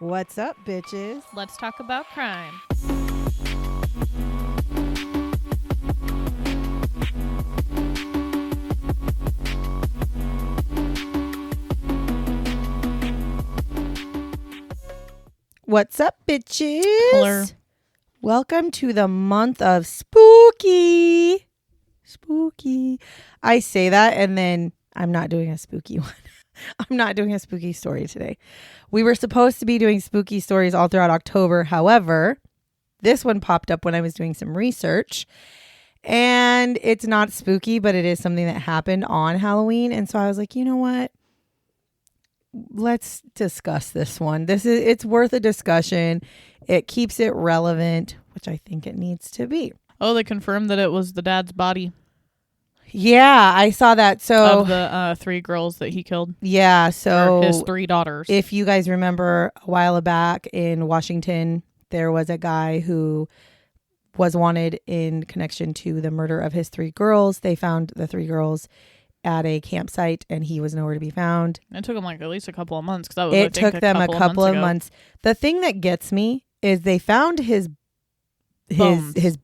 What's up, bitches? Let's talk about crime. What's up, bitches? Hello. Welcome to the month of spooky. Spooky. I say that and then I'm not doing a spooky one. I'm not doing a spooky story today. We were supposed to be doing spooky stories all throughout October. However, this one popped up when I was doing some research. And it's not spooky, but it is something that happened on Halloween. And so I was like, you know what? Let's discuss this one. It's worth a discussion. It keeps it relevant, which I think it needs to be. Oh, they confirmed that it was the dad's body Yeah, I saw that. So of the 3 girls that he killed. Yeah, so Or his 3 daughters. If you guys remember a while back in Washington, there was a guy who was wanted in connection to the murder of his 3 girls. They found the 3 girls at a campsite and he was nowhere to be found. It took him like at least a couple of months. That was, it took them a couple of months. The thing that gets me is they found his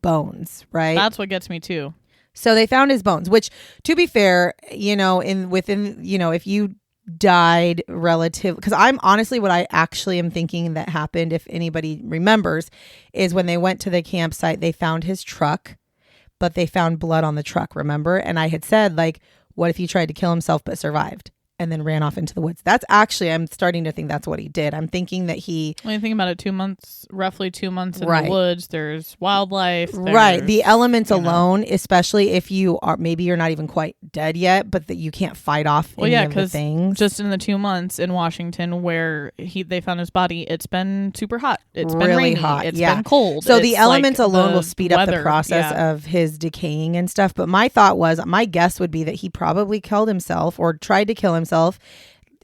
bones, right? That's what gets me too. So they found his bones, which, to be fair, if you died relative, because I'm honestly, what I actually am thinking that happened, if anybody remembers, is when they went to the campsite, they found his truck, but they found blood on the truck, remember? And I had said, like, what if he tried to kill himself but survived and then ran off into the woods? That's actually, I'm starting to think that's what he did. I'm thinking that when you think about it, roughly 2 months in right. the woods, there's wildlife. Right. The elements alone, especially if you are, maybe you're not even quite dead yet, but that you can't fight off any of the things. Just in the 2 months in Washington where they found his body, it's been super hot. It's been really rainy. hot. It's been cold. So it's the elements alone will speed up the weather. process of his decaying and stuff. But my guess would be that he probably killed himself or tried to kill himself,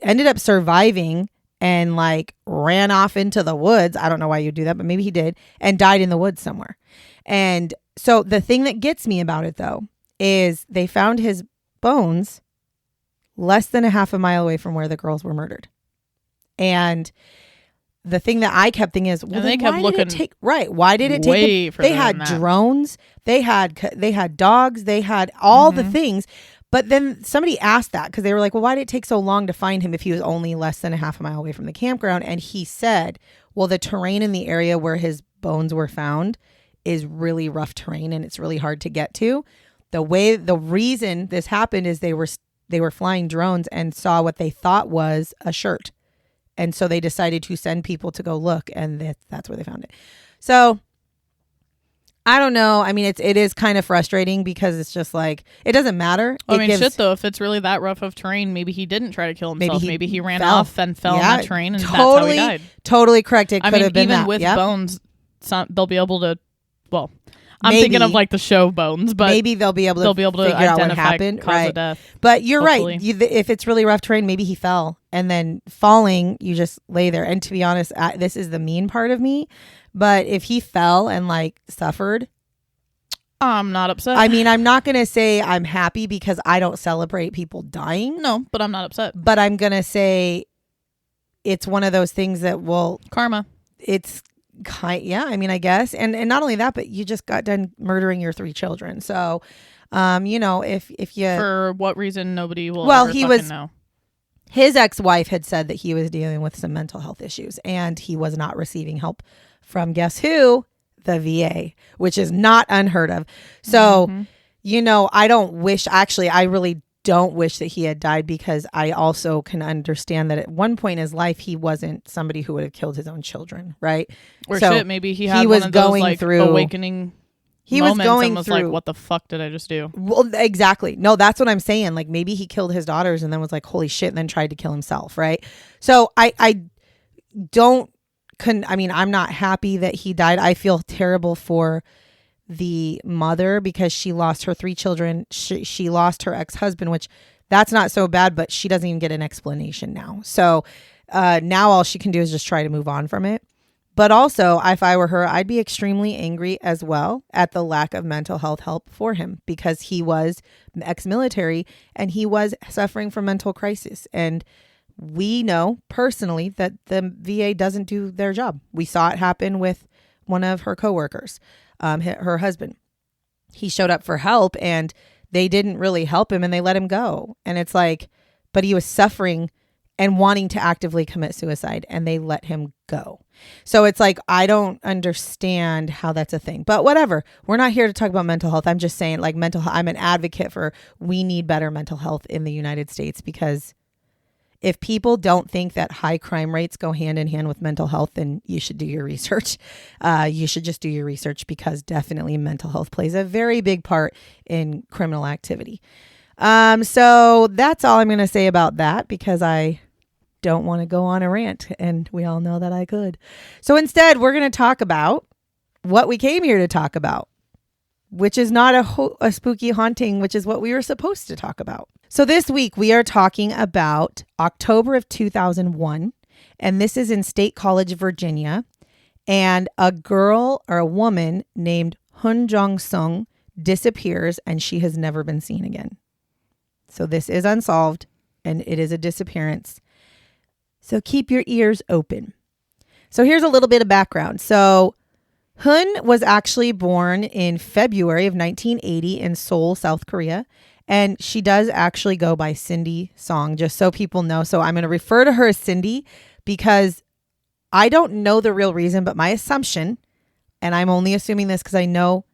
ended up surviving and like ran off into the woods. I don't know why you'd do that, but maybe he did, and died in the woods somewhere. And so the thing that gets me about it though is they found his bones less than a half a mile away from where the girls were murdered. And the thing that I kept thinking is, well, they kept looking. Why did it take? They had drones, they had dogs, they had all the things. But then somebody asked that because they were like, well, why did it take so long to find him if he was only less than a half a mile away from the campground? And he said, well, the terrain in the area where his bones were found is really rough terrain and it's really hard to get to. The reason this happened is they were flying drones and saw what they thought was a shirt. And so they decided to send people to go look, and that's where they found it. So I don't know. I mean, it is kind of frustrating because it's just like, it doesn't matter. Shit though, if it's really that rough of terrain, maybe he didn't try to kill himself. Maybe he ran off and fell on that terrain, and that's how he died. Totally correct. It could have been even that. with bones, they'll be able to. Well, I'm thinking of like the show Bones, but maybe they'll be able to figure out what happened. Cause of death. But you're hopefully. Right. If it's really rough terrain, maybe he fell, and then falling, you just lay there. And to be honest, this is the mean part of me. But if he fell and like suffered, I'm not upset. I mean, I'm not going to say I'm happy because I don't celebrate people dying. No, but I'm not upset. But I'm going to say it's one of those things that karma. It's I mean, I guess. And not only that, but you just got done murdering your 3 children. So, if you... For what reason, nobody will ever fucking know. His ex-wife had said that he was dealing with some mental health issues and he was not receiving help from, guess who? The VA, which is not unheard of. So, I really don't wish that he had died, because I also can understand that at one point in his life, he wasn't somebody who would have killed his own children, right? Or maybe he had one of those like awakening moments and was like, what the fuck did I just do? Well, exactly. No, that's what I'm saying. Like, maybe he killed his daughters and then was like, holy shit, and then tried to kill himself, right? So I don't... I'm not happy that he died. I feel terrible for the mother because she lost her 3 children. She lost her ex-husband, which that's not so bad, but she doesn't even get an explanation now. So now all she can do is just try to move on from it. But also, if I were her, I'd be extremely angry as well at the lack of mental health help for him, because he was ex-military and he was suffering from mental crisis. And we know personally that the VA doesn't do their job. We saw it happen with one of her coworkers, her husband. He showed up for help and they didn't really help him and they let him go. And it's like, but he was suffering and wanting to actively commit suicide and they let him go. So it's like, I don't understand how that's a thing, but whatever. We're not here to talk about mental health. I'm just saying, like, mental health, I'm an advocate for, we need better mental health in the United States, because if people don't think that high crime rates go hand in hand with mental health, then you should do your research. You should just do your research, because definitely mental health plays a very big part in criminal activity. So that's all I'm going to say about that, because I don't want to go on a rant, and we all know that I could. So instead, we're going to talk about what we came here to talk about, which is not a spooky haunting, which is what we were supposed to talk about. So this week we are talking about October of 2001, and this is in State College, Virginia, and a girl or a woman named Hun Jong-sung disappears and she has never been seen again. So this is unsolved and it is a disappearance. So keep your ears open. So here's a little bit of background. So Hun was actually born in February of 1980 in Seoul, South Korea. And she does actually go by Cindy Song, just so people know. So I'm going to refer to her as Cindy because I don't know the real reason, but my assumption, and I'm only assuming this because I know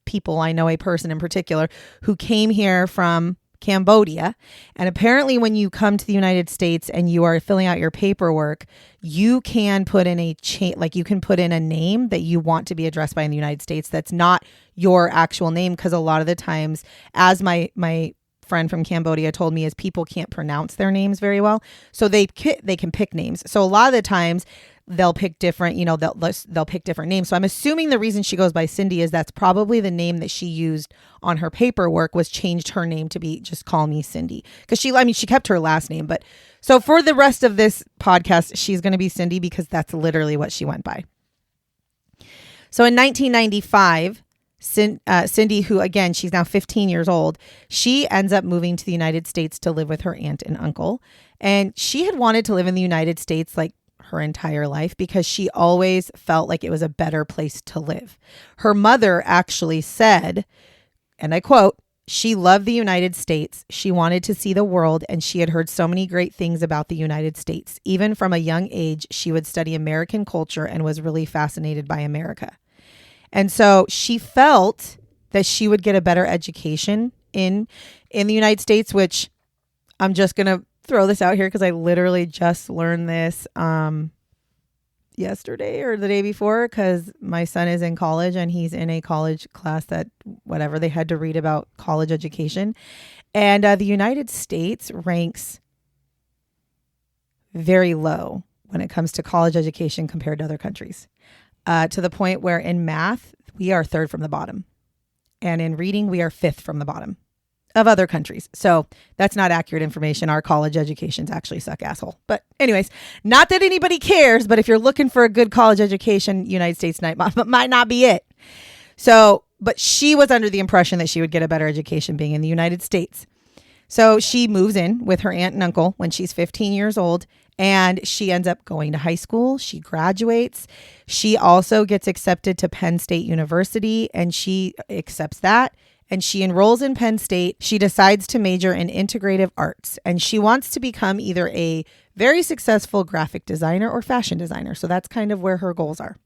people, I know a person in particular who came here from Cambodia. And apparently when you come to the United States and you are filling out your paperwork, you can put in you can put in a name that you want to be addressed by in the United States that's not your actual name, because a lot of the times, as my friend from Cambodia told me, is people can't pronounce their names very well, so they can pick names. So a lot of the times they'll pick different, they'll pick different names. So I'm assuming the reason she goes by Cindy is that's probably the name that she used on her paperwork, was changed her name to be just call me Cindy, because she kept her last name, but so for the rest of this podcast she's going to be Cindy because that's literally what she went by. So in 1995, Cindy, who again, she's now 15 years old, she ends up moving to the United States to live with her aunt and uncle. And she had wanted to live in the United States like her entire life because she always felt like it was a better place to live. Her mother actually said, and I quote, she loved the United States. She wanted to see the world, and she had heard so many great things about the United States. Even from a young age, she would study American culture and was really fascinated by America. And so she felt that she would get a better education in the United States, which I'm just going to throw this out here because I literally just learned this yesterday or the day before, because my son is in college and he's in a college class that whatever they had to read about college education. And the United States ranks very low when it comes to college education compared to other countries. To the point where in math, we are third from the bottom. And in reading, we are fifth from the bottom of other countries. So that's not accurate information. Our college educations actually suck, asshole. But anyways, not that anybody cares, but if you're looking for a good college education, United States might not be it. So, but she was under the impression that she would get a better education being in the United States. So she moves in with her aunt and uncle when she's 15 years old, and she ends up going to high school. She graduates. She also gets accepted to Penn State University, and she accepts that. And she enrolls in Penn State. She decides to major in integrative arts, and she wants to become either a very successful graphic designer or fashion designer. So that's kind of where her goals are.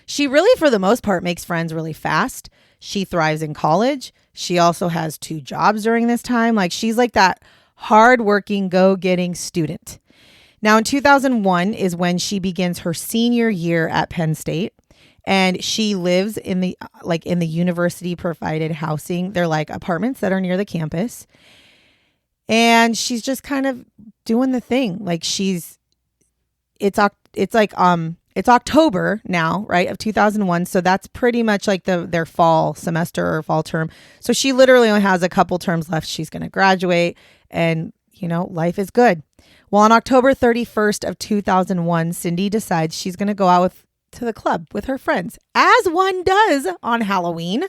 She really, for the most part, makes friends really fast. She thrives in college. She also has 2 jobs during this time. Like, she's like that hardworking, go-getting student. Now, in 2001 is when she begins her senior year at Penn State. And she lives in the university provided housing. They're like apartments that are near the campus. And she's just kind of doing the thing. Like it's October now, right, of 2001. So that's pretty much like their fall semester or fall term. So she literally only has a couple terms left. She's going to graduate and, life is good. Well, on October 31st of 2001, Cindy decides she's going to go out to the club with her friends, as one does on Halloween.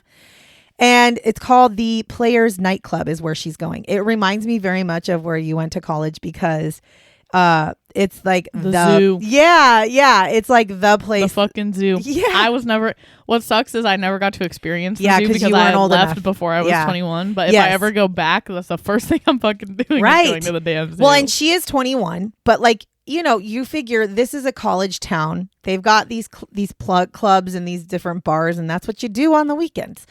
And it's called the Players Nightclub is where she's going. It reminds me very much of where you went to college because it's like the zoo. Yeah. It's like the place. The fucking zoo. Yeah. I was never, what sucks is I never got to experience the zoo because I left enough. Before I was 21. But if I ever go back, that's the first thing I'm fucking doing is going to the damn zoo. Well, and she is 21, but like, you know, you figure this is a college town. They've got these plug clubs and these different bars, and that's what you do on the weekends.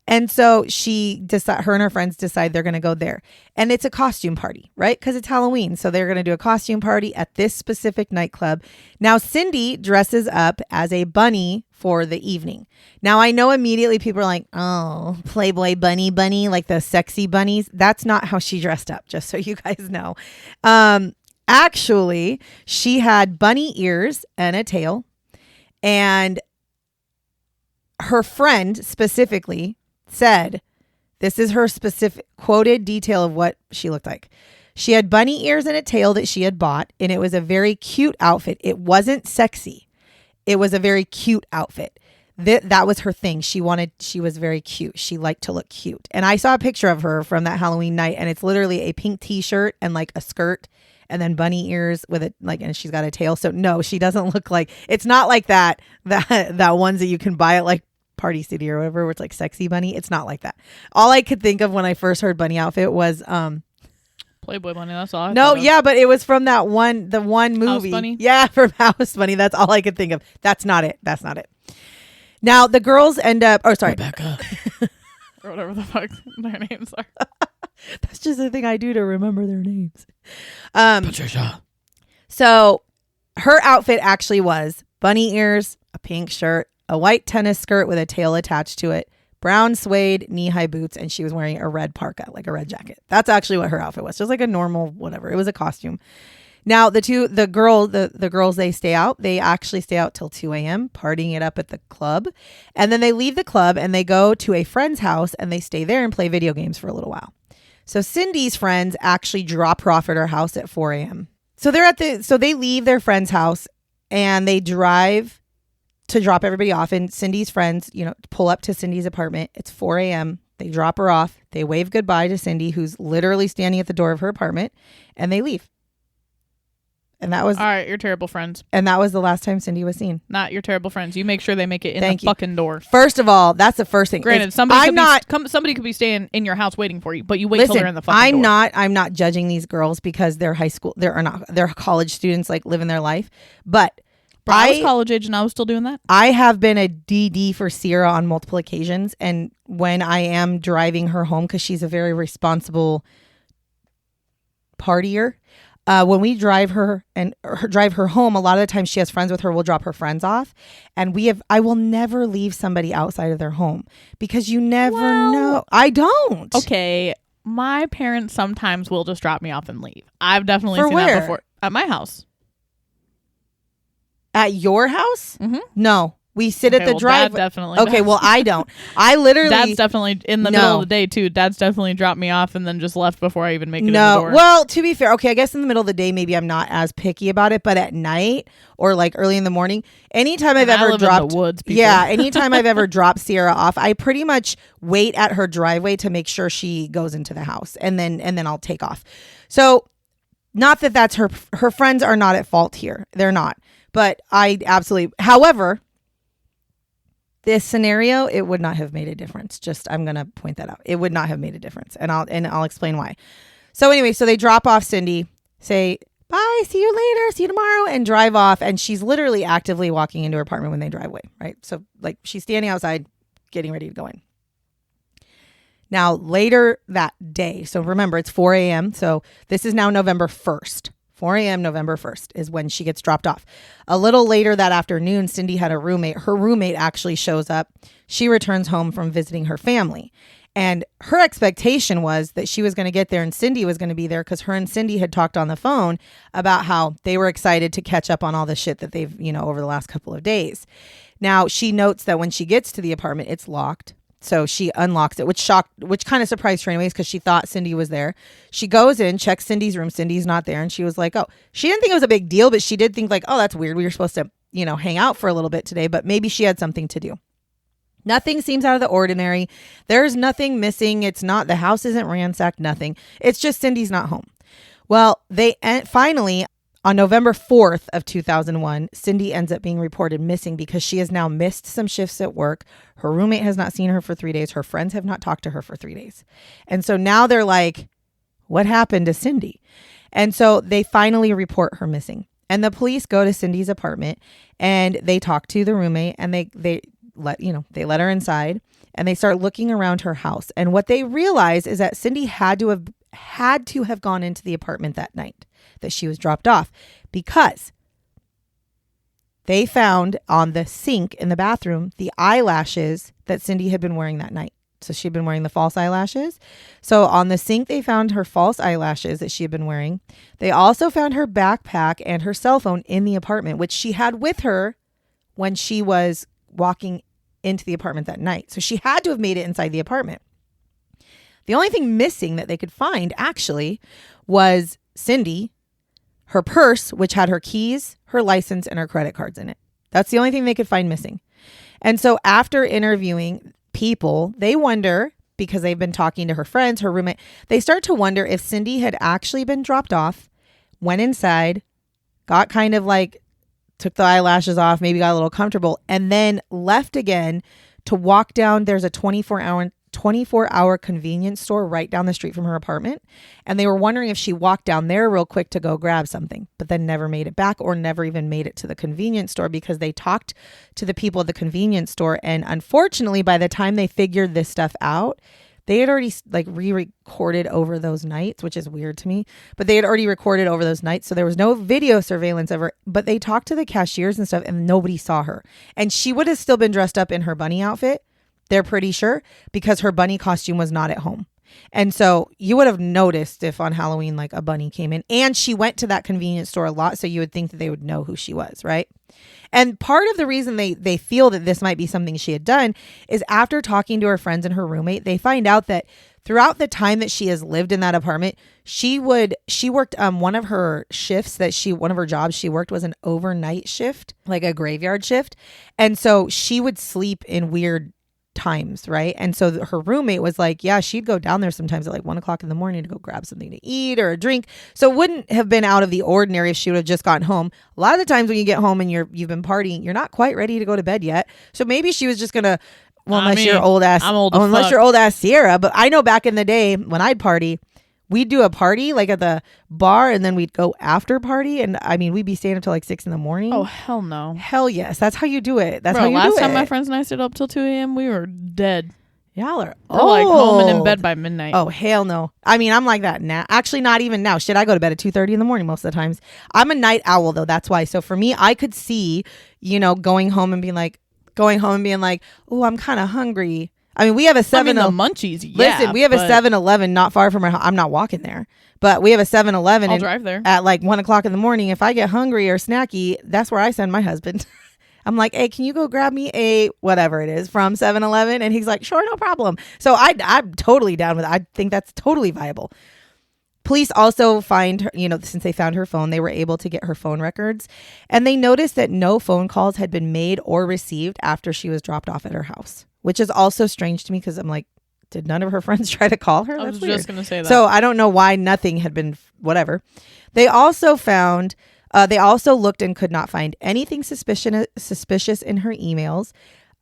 And so her and her friends decide they're going to go there. And it's a costume party, right? Because it's Halloween. So they're going to do a costume party at this specific nightclub. Now, Cindy dresses up as a bunny for the evening. Now, I know immediately people are like, oh, Playboy bunny, like the sexy bunnies. That's not how she dressed up, just so you guys know. Actually, she had bunny ears and a tail. And her friend specifically said, this is her specific quoted detail of what she looked like. She had bunny ears and a tail that she had bought, and it was a very cute outfit. It wasn't sexy. It was a very cute outfit. That was her thing. She was very cute. She liked to look cute. And I saw a picture of her from that Halloween night, and it's literally a pink t-shirt and like a skirt and then bunny ears with it, like, and she's got a tail. So no, she doesn't look like, it's not like that ones that you can buy at like Party City or whatever, where it's like sexy bunny. It's not like that. All I could think of when I first heard bunny outfit was Playboy bunny. That's all. But it was from the one movie. House Bunny? Yeah, from House Bunny. That's all I could think of. That's not it. Now the girls end up. Oh, sorry, Rebecca, or whatever the fuck their names are. That's just the thing I do to remember their names. Patricia. So her outfit actually was bunny ears, a pink shirt, a white tennis skirt with a tail attached to it, brown suede knee-high boots, and she was wearing a red parka, like a red jacket. That's actually what her outfit was. Just like a normal whatever. It was a costume. Now the girls, they actually stay out till 2 a.m. partying it up at the club. And then they leave the club and they go to a friend's house and they stay there and play video games for a little while. So Cindy's friends actually drop her off at her house at 4 a.m. So they leave their friend's house and they drive to drop everybody off. And Cindy's friends, pull up to Cindy's apartment. It's 4 a.m. They drop her off. They wave goodbye to Cindy, who's literally standing at the door of her apartment, and they leave. And that was all right. You're terrible friends. And that was the last time Cindy was seen. Not your terrible friends. You make sure they make it in fucking door. First of all, that's the first thing. Granted, somebody could be staying in your house waiting for you, but you wait till they're in the fucking door. I'm not judging these girls because they're they're college students, like living their life. But I was college age and I was still doing that. I have been a DD for Sierra on multiple occasions, and when I am driving her home, because she's a very responsible partier. When we drive her home, a lot of the time she has friends with her. We'll drop her friends off, and I will never leave somebody outside of their home because you never know. I don't. Okay, my parents sometimes will just drop me off and leave. I've definitely seen that before at my house. At your house? Mm-hmm. No. We sit at the driveway. Dad definitely okay, does. well, I don't. I literally... Dad's definitely in the middle of the day, too. Dad's definitely dropped me off and then just left before I even make it in the door. Well, to be fair, okay, I guess in the middle of the day, maybe I'm not as picky about it, but at night or like early in the morning, anytime I've ever dropped... in the woods, people. Yeah, anytime I've ever dropped Sierra off, I pretty much wait at her driveway to make sure she goes into the house, and then I'll take off. So, not that that's her friends are not at fault here. They're not. But I absolutely... However... This scenario, it would not have made a difference. I'm going to point that out. It would not have made a difference. And I'll explain why. So anyway, so they drop off Cindy, say, bye, see you later, see you tomorrow, and drive off. And she's literally actively walking into her apartment when they drive away, right? So like she's standing outside, getting ready to go in. Now, later that day, so remember, it's 4 a.m. So this is now November 1st. 4 a.m. November 1st is when she gets dropped off. A little later that afternoon, Cindy had a roommate. Her roommate actually shows up. She returns home from visiting her family. And her expectation was that she was going to get there and Cindy was going to be there because her and Cindy had talked on the phone about how they were excited to catch up on all the shit that they've, over the last couple of days. Now, she notes that when she gets to the apartment, it's locked. So she unlocks it, which kind of surprised her anyways because she thought Cindy was there. She goes in, checks Cindy's room. Cindy's not there. And she was like, oh, she didn't think it was a big deal, but she did think like, oh, that's weird. We were supposed to, hang out for a little bit today, but maybe she had something to do. Nothing seems out of the ordinary. There's nothing missing. The house isn't ransacked, nothing. It's just Cindy's not home. Well, they finally, on November 4th of 2001, Cindy ends up being reported missing because she has now missed some shifts at work. Her roommate has not seen her for 3 days. Her friends have not talked to her for 3 days. And so now they're like, what happened to Cindy? And so they finally report her missing. And the police go to Cindy's apartment and they talk to the roommate and they let her inside and they start looking around her house. And what they realize is that Cindy had to have gone into the apartment that night that she was dropped off, because they found on the sink in the bathroom the eyelashes that Cindy had been wearing that night. So she'd been wearing the false eyelashes. So on the sink, they found her false eyelashes that she had been wearing. They also found her backpack and her cell phone in the apartment, which she had with her when she was walking into the apartment that night. So she had to have made it inside the apartment. The only thing missing that they could find actually was Cindy, her purse, which had her keys, her license, and her credit cards in it. That's the only thing they could find missing. And so after interviewing people, they wonder, because they've been talking to her friends, her roommate, they start to wonder if Cindy had actually been dropped off, went inside, got kind of like, took the eyelashes off, maybe got a little comfortable, and then left again to walk down. There's a 24-hour convenience store right down the street from her apartment. And they were wondering if she walked down there real quick to go grab something, but then never made it back or never even made it to the convenience store, because they talked to the people at the convenience store. And unfortunately, by the time they figured this stuff out, they had already like re-recorded over those nights, which is weird to me, but they had already recorded over those nights. So there was no video surveillance of her, but they talked to the cashiers and stuff and nobody saw her. And she would have still been dressed up in her bunny outfit. They're pretty sure, because her bunny costume was not at home. And so you would have noticed if on Halloween, like a bunny came in, and she went to that convenience store a lot. So you would think that they would know who she was, right? And part of the reason they feel that this might be something she had done is after talking to her friends and her roommate, they find out that throughout the time that she has lived in that apartment, she worked one of her jobs she worked was an overnight shift, like a graveyard shift. And so she would sleep in weird times, right? And so her roommate was like, yeah, she'd go down there sometimes at like 1 o'clock in the morning to go grab something to eat or a drink. So it wouldn't have been out of the ordinary if she would have just gotten home. A lot of the times when you get home and you've been partying, you're not quite ready to go to bed yet. So maybe she was just gonna, unless you're old ass Sierra. But I know back in the day when I'd party, we'd do a party like at the bar and then we'd go after party. And I mean, we'd be staying up till like 6 in the morning. Oh, hell no. Hell yes. That's how you do it. That's how you do it. Last time my friends and I stayed up till 2 a.m., we were dead. Y'all are like home and in bed by midnight. Oh, hell no. I mean, I'm like that now. Actually, not even now. Shit, I go to bed at 2:30 in the morning most of the times. I'm a night owl though. That's why. So for me, I could see, going home and being like, oh, I'm kind of hungry. I mean, we have a 7 the munchies. Yeah, listen, we have a 7-Eleven not far from our house. I'm not walking there, but we have a 7-Eleven. I'll drive there at like 1 o'clock in the morning. If I get hungry or snacky, that's where I send my husband. I'm like, hey, can you go grab me a whatever it is from 7-Eleven? And he's like, sure, no problem. So I'm totally down with it. I think that's totally viable. Police also find her, since they found her phone, they were able to get her phone records. And they noticed that no phone calls had been made or received after she was dropped off at her house, which is also strange to me because I'm like, did none of her friends try to call her? I was just going to say that. So I don't know why nothing had been whatever. They also found, they also looked and could not find anything suspicious in her emails.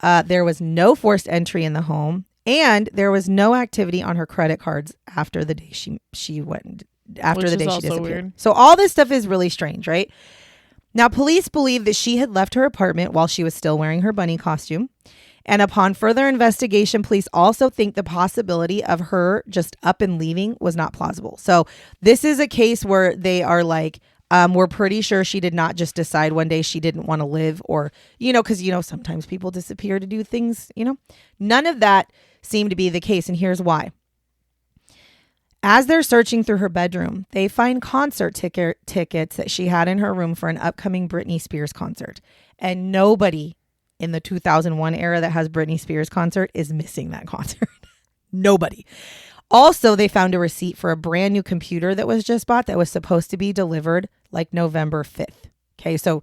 There was no forced entry in the home. And there was no activity on her credit cards after the day she went, after the day she disappeared. Weird. So all this stuff is really strange, right? Now, police believe that she had left her apartment while she was still wearing her bunny costume. And upon further investigation, police also think the possibility of her just up and leaving was not plausible. So this is a case where they are like, we're pretty sure she did not just decide one day she didn't want to live or, because, sometimes people disappear to do things, None of that seemed to be the case. And here's why. As they're searching through her bedroom, they find concert tickets that she had in her room for an upcoming Britney Spears concert. And nobody in the 2001 era that has Britney Spears concert is missing that concert. Nobody. Also, they found a receipt for a brand new computer that was just bought that was supposed to be delivered like November 5th. Okay, so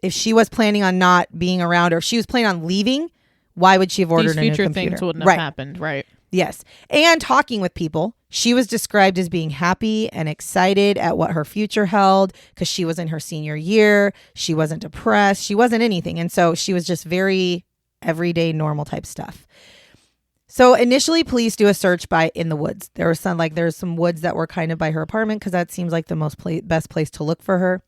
if she was planning on not being around or if she was planning on leaving Why would she have ordered a new computer? These future things wouldn't have happened, right? Yes. And talking with people, she was described as being happy and excited at what her future held because she was in her senior year. She wasn't depressed. She wasn't anything. And so she was just very everyday, normal type stuff. So initially, police do a search in the woods. There was there's some woods that were kind of by her apartment because that seems like the best place to look for her.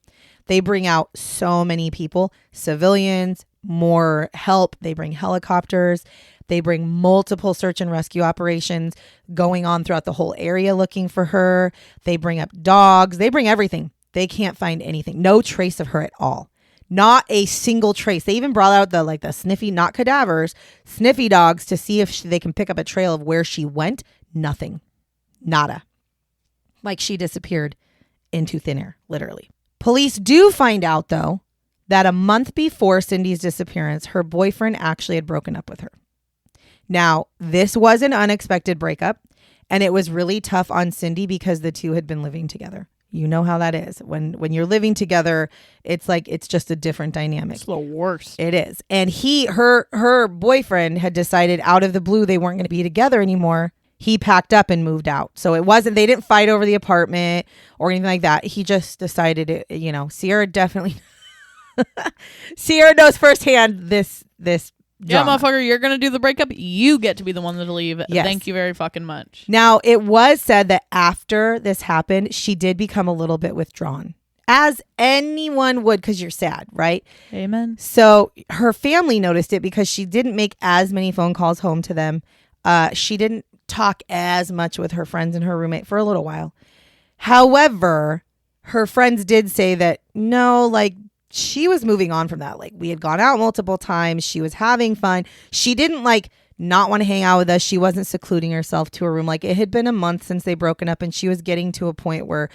They bring out so many people, civilians, more help. They bring helicopters. They bring multiple search and rescue operations going on throughout the whole area looking for her. They bring up dogs. They bring everything. They can't find anything. No trace of her at all. Not a single trace. They even brought out the sniffy, not cadavers, sniffy dogs to see if they can pick up a trail of where she went. Nothing. Nada. Like she disappeared into thin air, literally. Police do find out, though, that a month before Cindy's disappearance, her boyfriend actually had broken up with her. Now, this was an unexpected breakup, and it was really tough on Cindy because the two had been living together. You know how that is. When you're living together, it's just a different dynamic. It's the worst. It is. And her boyfriend had decided out of the blue they weren't going to be together anymore. He packed up and moved out. So they didn't fight over the apartment or anything like that. He just decided, Sierra definitely, Sierra knows firsthand this yeah, motherfucker, you're going to do the breakup. You get to be the one to leave. Yes. Thank you very fucking much. Now, it was said that after this happened, she did become a little bit withdrawn. As anyone would, because you're sad, right? Amen. So her family noticed it because she didn't make as many phone calls home to them. She didn't talk as much with her friends and her roommate for a little while. However, her friends did say that, no, she was moving on from that. We had gone out multiple times. She was having fun. She didn't not want to hang out with us. She wasn't secluding herself to her room. It had been a month since they broken up and she was getting to a point where,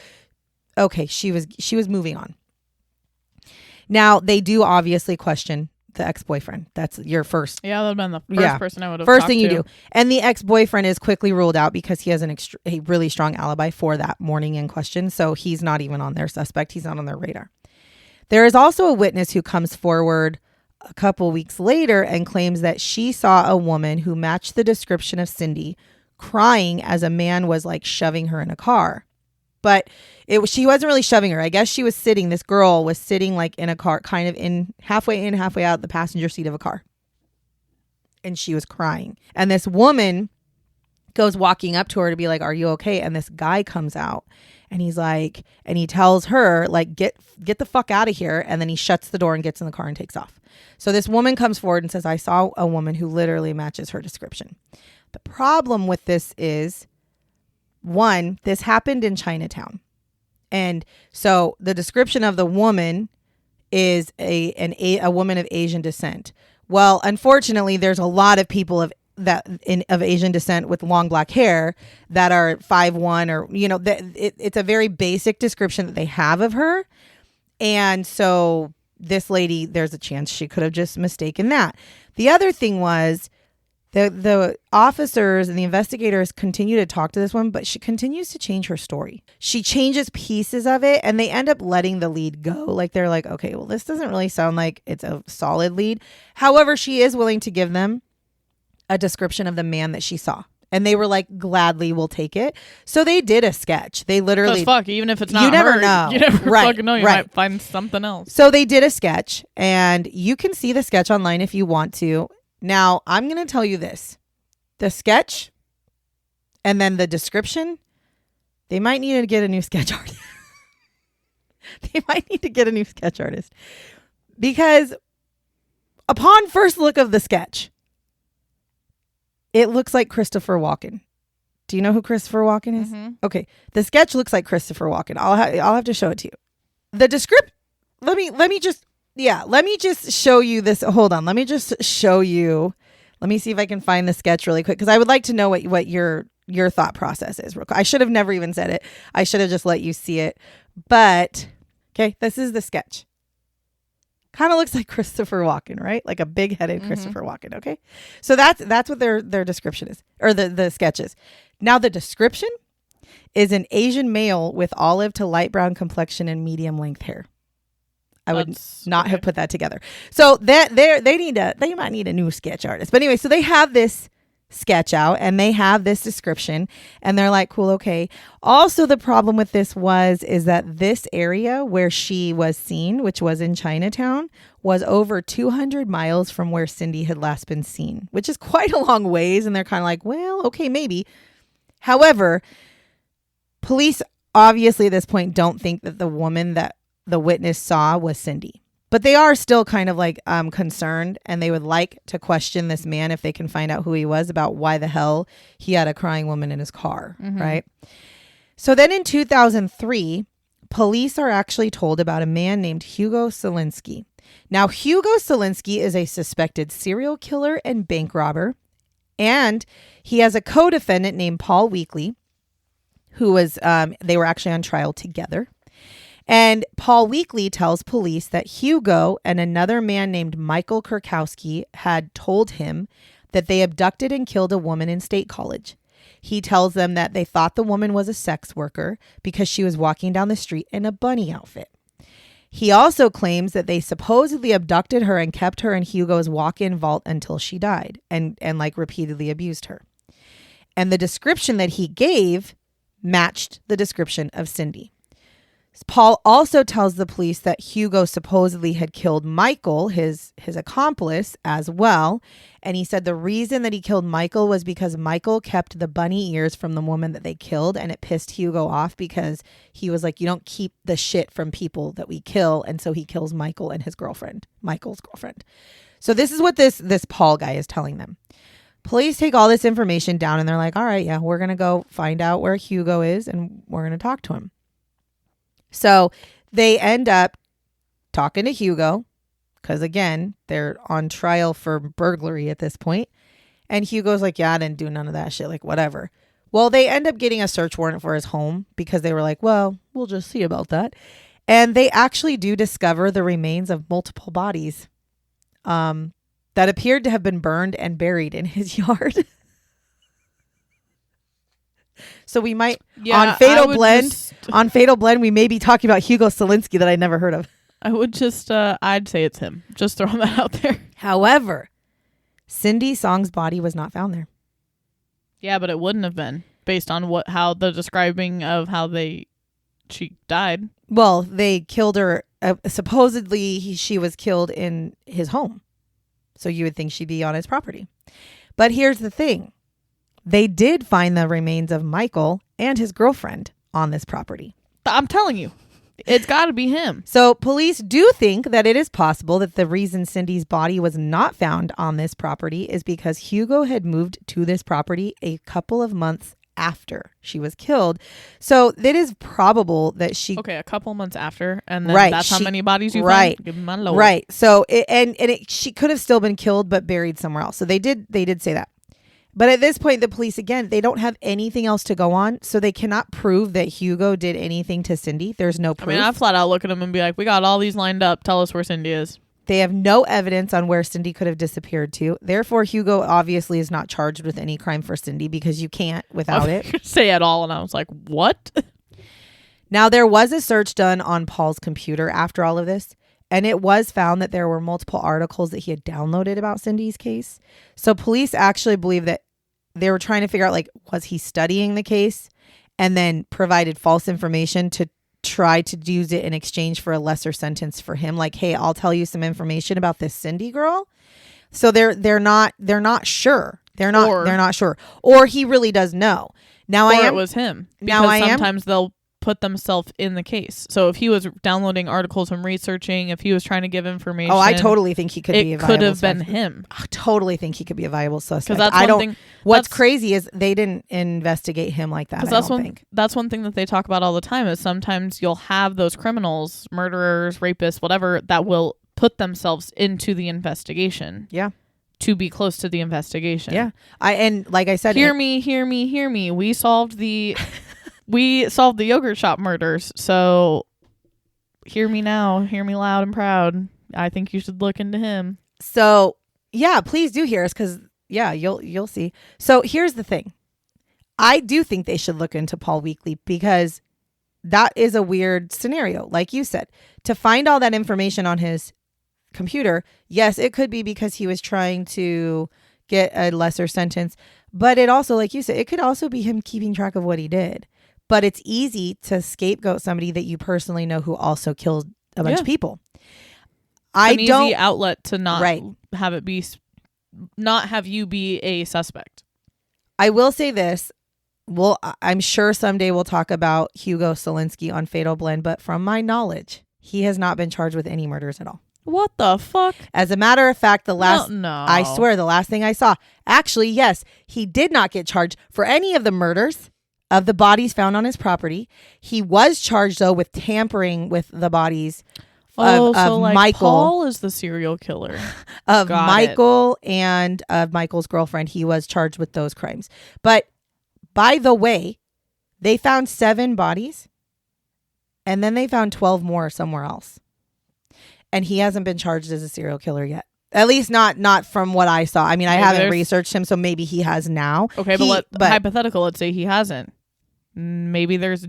okay, she was moving on. Now, they do obviously question the ex-boyfriend. That's your first. Yeah, that would have been the first person I would have first thing you do. And the ex-boyfriend is quickly ruled out because he has a really strong alibi for that morning in question. So he's not even on their suspect. He's not on their radar. There is also a witness who comes forward a couple weeks later and claims that she saw a woman who matched the description of Cindy crying as a man was shoving her in a car. But she wasn't really shoving her. I guess she was sitting. This girl was sitting in a car, kind of halfway in, halfway out the passenger seat of a car. And she was crying. And this woman goes walking up to her to be like, are you okay? And this guy comes out. And he's and he tells her, get the fuck out of here. And then he shuts the door and gets in the car and takes off. So this woman comes forward and says, I saw a woman who literally matches her description. The problem with this is, one, this happened in Chinatown. And so the description of the woman is a woman of Asian descent. Well, unfortunately, there's a lot of people of Asian descent with long black hair that are 5'1" or, it's a very basic description that they have of her. And so this lady, there's a chance she could have just mistaken that. The other thing was the officers and the investigators continue to talk to this woman, but she continues to change her story. She changes pieces of it and they end up letting the lead go. They're okay, well, this doesn't really sound like it's a solid lead. However, she is willing to give them a description of the man that she saw. And they were gladly we'll take it. So they did a sketch. They literally... even if it's not you never her, know. You never fucking know. You might find something else. So they did a sketch and you can see the sketch online if you want to. Now, I'm going to tell you this. The sketch and then the description, they might need to get a new sketch artist. They might need to get a new sketch artist. Because upon first look of the sketch, it looks like Christopher Walken. Do you know who Christopher Walken is? Mm-hmm. Okay. The sketch looks like Christopher Walken. I'll have to show it to you. The descript. Let me just show you this. Hold on. Let me just show you. Let me see if I can find the sketch really quick because I would like to know what your thought process is. Real quick. I should have never even said it. I should have just let you see it. But okay, this is the sketch. Kind of looks like Christopher Walken, right? Like a big-headed Christopher Walken, okay? So that's what their description is, or the sketch is. Now the description is an Asian male with olive to light brown complexion and medium-length hair. I would not have put that together. So they might need a new sketch artist. But anyway, so they have this sketch out and they have this description and they're like, cool, okay. Also, the problem with this is that this area where she was seen, which was in Chinatown, was over 200 miles from where Cindy had last been seen, which is quite a long ways. And they're kind of like, well, okay, maybe. However, police obviously at this point don't think that the woman that the witness saw was Cindy. But they are still kind of like concerned, and they would like to question this man if they can find out who he was, about why the hell he had a crying woman in his car, right? So then in 2003, police are actually told about a man named Hugo Selinski. Now, Hugo Selinski is a suspected serial killer and bank robber, and he has a co-defendant named Paul Weekly, who was, they were actually on trial together. And Paul Weekly tells police that Hugo and another man named Michael Kurkowski had told him that they abducted and killed a woman in State College. He tells them that they thought the woman was a sex worker because she was walking down the street in a bunny outfit. He also claims that they supposedly abducted her and kept her in Hugo's walk-in vault until she died and like repeatedly abused her. And the description that he gave matched the description of Cindy. Paul also tells the police that Hugo supposedly had killed Michael, his accomplice, as well. And he said the reason that he killed Michael was because Michael kept the bunny ears from the woman that they killed, and it pissed Hugo off because he was like, you don't keep the shit from people that we kill. And so he kills Michael and his girlfriend, Michael's girlfriend. So this is what this Paul guy is telling them. Police take all this information down and they're like, all right, yeah, we're going to go find out where Hugo is and we're going to talk to him. So they end up talking to Hugo because, again, they're on trial for burglary at this point. And Hugo's like, yeah, I didn't do none of that shit, like whatever. Well, they end up getting a search warrant for his home because they were like, well, we'll just see about that. And they actually do discover the remains of multiple bodies that appeared to have been burned and buried in his yard. So we might, on Fatal Blend, we may be talking about Hugo Selinski that I never heard of. I would just, I'd say it's him. Just throwing that out there. However, Cindy Song's body was not found there. Yeah, but it wouldn't have been based on how the describing of how she died. Well, they killed her. Supposedly she was killed in his home. So you would think she'd be on his property. But here's the thing. They did find the remains of Michael and his girlfriend on this property. I'm telling you, it's got to be him. So police do think that it is possible that the reason Cindy's body was not found on this property is because Hugo had moved to this property a couple of months after she was killed. So it is probable that she... Okay, a couple months after, and then that's how many bodies you found? Give my Lord. Right. So, she could have still been killed but buried somewhere else. So they did say that. But at this point, the police, again, they don't have anything else to go on. So they cannot prove that Hugo did anything to Cindy. There's no proof. I mean, I flat out look at him and be like, we got all these lined up. Tell us where Cindy is. They have no evidence on where Cindy could have disappeared to. Therefore, Hugo obviously is not charged with any crime for Cindy because you can't without it. Say it all. And I was like, what? Now, there was a search done on Paul's computer after all of this. And it was found that there were multiple articles that he had downloaded about Cindy's case. So police actually believe that they were trying to figure out, like, was he studying the case and then provided false information to try to use it in exchange for a lesser sentence for him? Like, hey, I'll tell you some information about this Cindy girl. So they're not sure. They're not sure. Or he really does know. Now it was him. Because sometimes they'll put themselves in the case. So if he was downloading articles and researching, if he was trying to give information, I totally think he could be a viable could have been him. I totally think he could be a viable suspect. Because what's crazy is they didn't investigate him like that. That's one thing that they talk about all the time is sometimes you'll have those criminals, murderers, rapists, whatever, that will put themselves into the investigation. Yeah. To be close to the investigation. Yeah. And like I said, hear me. We solved the yogurt shop murders. So hear me now. Hear me loud and proud. I think you should look into him. So yeah, please do hear us because you'll see. So here's the thing. I do think they should look into Paul Weekly because that is a weird scenario. Like you said, to find all that information on his computer, yes, it could be because he was trying to get a lesser sentence. But it also, like you said, it could also be him keeping track of what he did. But it's easy to scapegoat somebody that you personally know who also killed a bunch of people. An easy outlet to not have it be, not have you be a suspect. I will say this. Well, I'm sure someday we'll talk about Hugo Selinski on Fatal Blend, but from my knowledge, he has not been charged with any murders at all. What the fuck? As a matter of fact, I swear the last thing I saw, actually, yes, he did not get charged for any of the murders of the bodies found on his property. He was charged, though, with tampering with the bodies of like Michael. Paul is the serial killer. Of Michael and of Michael's girlfriend. He was charged with those crimes. But by the way, they found 7 bodies and then they found 12 more somewhere else. And he hasn't been charged as a serial killer yet. At least not from what I saw. I mean, I haven't researched him, so maybe he has now. Okay, but hypothetical, let's say he hasn't. Maybe there's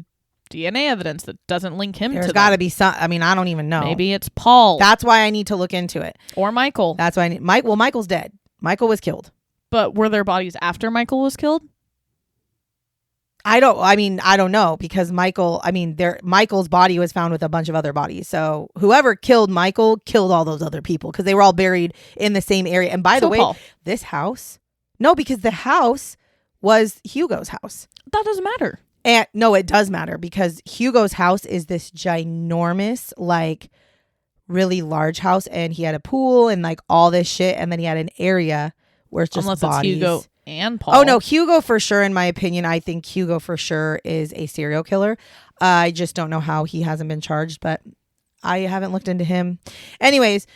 DNA evidence that doesn't link him to them. There's got to be some. I mean, I don't even know. Maybe it's Paul. That's why I need to look into it. Or Michael. That's why I need... Well, Michael's dead. Michael was killed. But were there bodies after Michael was killed? I don't know because Michael's body was found with a bunch of other bodies. So whoever killed Michael killed all those other people because they were all buried in the same area. And by the way, Paul. This house, no, because the house was Hugo's house. That doesn't matter. And no, it does matter because Hugo's house is this ginormous, like really large house. And he had a pool and like all this shit. And then he had an area where it's just Unless bodies. It's Hugo and Paul. Oh no, Hugo for sure. In my opinion, I think Hugo for sure is a serial killer. I just don't know how he hasn't been charged, but I haven't looked into him. Anyways,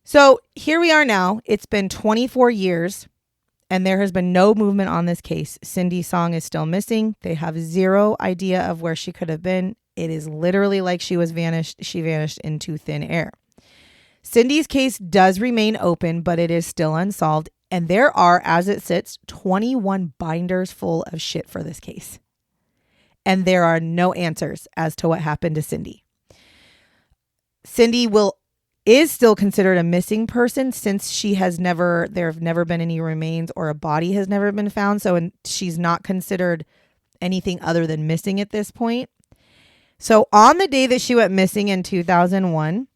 so here we are now. It's been 24 years and there has been no movement on this case. Cindy Song is still missing. They have zero idea of where she could have been. It is literally like she vanished into thin air. Cindy's case does remain open, but it is still unsolved. And there are, as it sits, 21 binders full of shit for this case. And there are no answers as to what happened to Cindy. Cindy is still considered a missing person since there have never been any remains or a body has never been found. So she's not considered anything other than missing at this point. So on the day that she went missing in 2001,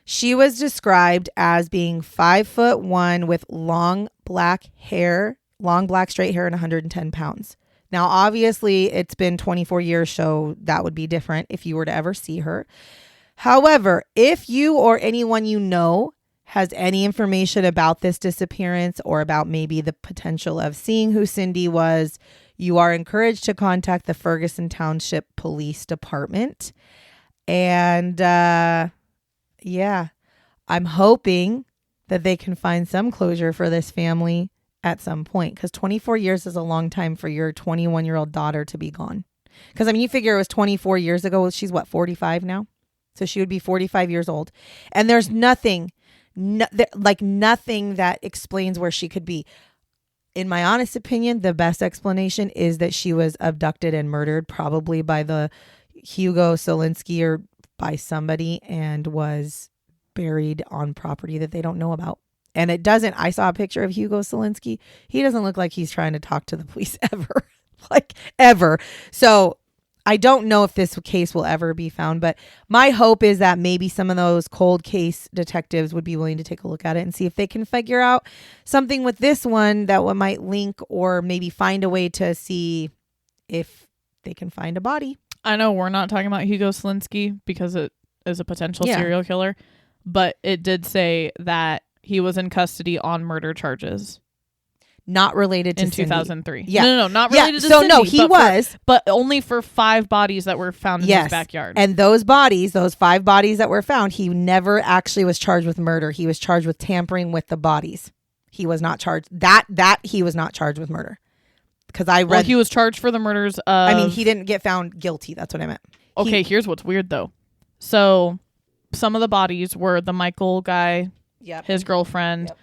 she was described as being 5'1" with long black straight hair and 110 pounds. Now, obviously, it's been 24 years, so that would be different if you were to ever see her. However, if you or anyone you know has any information about this disappearance or about maybe the potential of seeing who Cindy was, you are encouraged to contact the Ferguson Township Police Department. And yeah, I'm hoping that they can find some closure for this family at some point, because 24 years is a long time for your 21-year-old daughter to be gone. Because, I mean, you figure it was 24 years ago. She's, 45 now? So she would be 45 years old. And there's nothing that explains where she could be. In my honest opinion, the best explanation is that she was abducted and murdered, probably by the Hugo Selinski or by somebody, and was buried on property that they don't know about. And I saw a picture of Hugo Selinski. He doesn't look like he's trying to talk to the police ever. Ever. So I don't know if this case will ever be found, but my hope is that maybe some of those cold case detectives would be willing to take a look at it and see if they can figure out something with this one that might link, or maybe find a way to see if they can find a body. I know we're not talking about Hugo Selinski because it is a potential serial killer, but it did say that he was in custody on murder charges. Not related to in Cindy. 2003. Yeah. No, not related to so Cindy. No, he was. But only for 5 bodies that were found in his backyard. And those 5 bodies that were found, he never actually was charged with murder. He was charged with tampering with the bodies. He was not charged. He was not charged with murder. Because I read... Well, he was charged for the murders of... he didn't get found guilty. That's what I meant. Okay, here's what's weird, though. So, some of the bodies were the Michael guy, his girlfriend... Yep.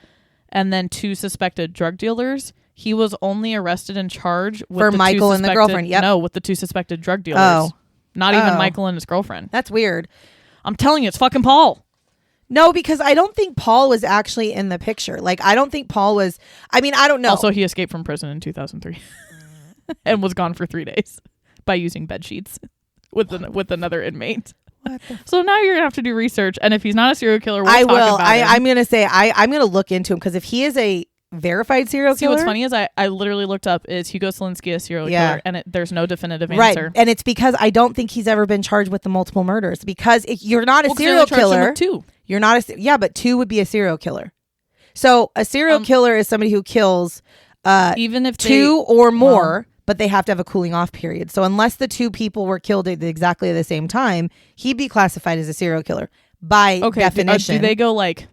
And then 2 suspected drug dealers. he was only arrested and charged with for Michael and the girlfriend. Yep. No, with the 2 suspected drug dealers. Not even Michael and his girlfriend. That's weird. I'm telling you, it's fucking Paul. No, because I don't think Paul was actually in the picture. Like, I don't think Paul was. I mean, I don't know. Also, he escaped from prison in 2003 and was gone for 3 days by using bed sheets with another inmate. So now you're gonna have to do research, and if he's not a serial killer, we'll talk about him. I'm gonna say I'm gonna look into him, because if he is a verified serial killer. What's funny is I literally looked up, is Hugo Selinsky a serial killer, and there's no definitive answer. Right, and it's because I don't think he's ever been charged with the multiple murders, because if you're not a serial killer. 2. You're not but 2 would be a serial killer. So a serial killer is somebody who kills even if 2 or more, but they have to have a cooling off period. So unless the 2 people were killed at exactly the same time, he'd be classified as a serial killer by definition. Do they go like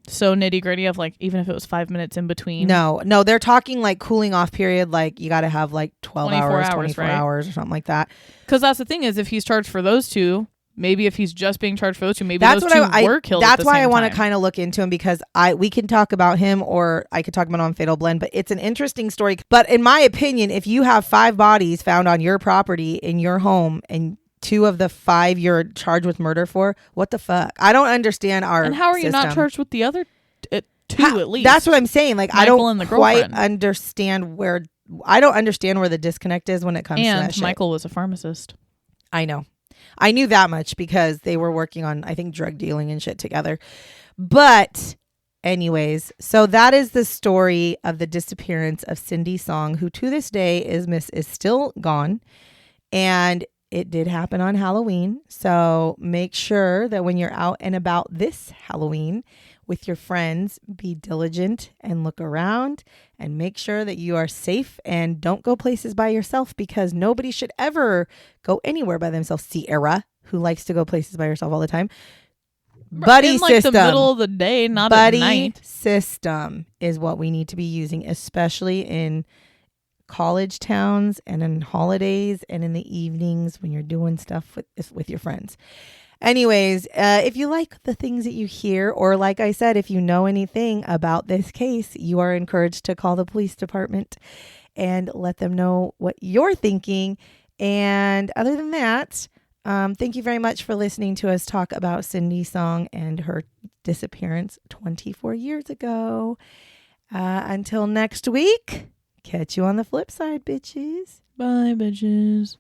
so nitty gritty of like, even if it was 5 minutes in between? No, they're talking like cooling off period. Like you got to have like 12 hours, 24 hours or something like that. Because that's the thing is, if he's charged for those 2, maybe if he's just being charged for those 2, maybe those 2 were killed. That's why I want to kind of look into him, because we can talk about him, or I could talk about him on Fatal Blend, but it's an interesting story. But in my opinion, if you have 5 bodies found on your property in your home, and 2 of the 5 you're charged with murder for, what the fuck? I don't understand our And how are you not charged with the other 2 at least? That's what I'm saying. Like, Michael I don't quite girlfriend. understand where the disconnect is when it comes to that shit. Michael was a pharmacist. I know. I knew that much because they were working on, I think, drug dealing and shit together. But anyways, so that is the story of the disappearance of Cindy Song, who to this day is still gone. And it did happen on Halloween. So make sure that when you're out and about this Halloween with your friends, be diligent and look around and make sure that you are safe, and don't go places by yourself, because nobody should ever go anywhere by themselves. Sierra, who likes to go places by herself all the time. Buddy in like system. The middle of the day, not buddy at night. System is what we need to be using, especially in college towns and in holidays and in the evenings when you're doing stuff with your friends. Anyways, if you like the things that you hear, or like I said, if you know anything about this case, you are encouraged to call the police department and let them know what you're thinking. And other than that, thank you very much for listening to us talk about Cindy Song and her disappearance 24 years ago. Until next week, catch you on the flip side, bitches. Bye, bitches.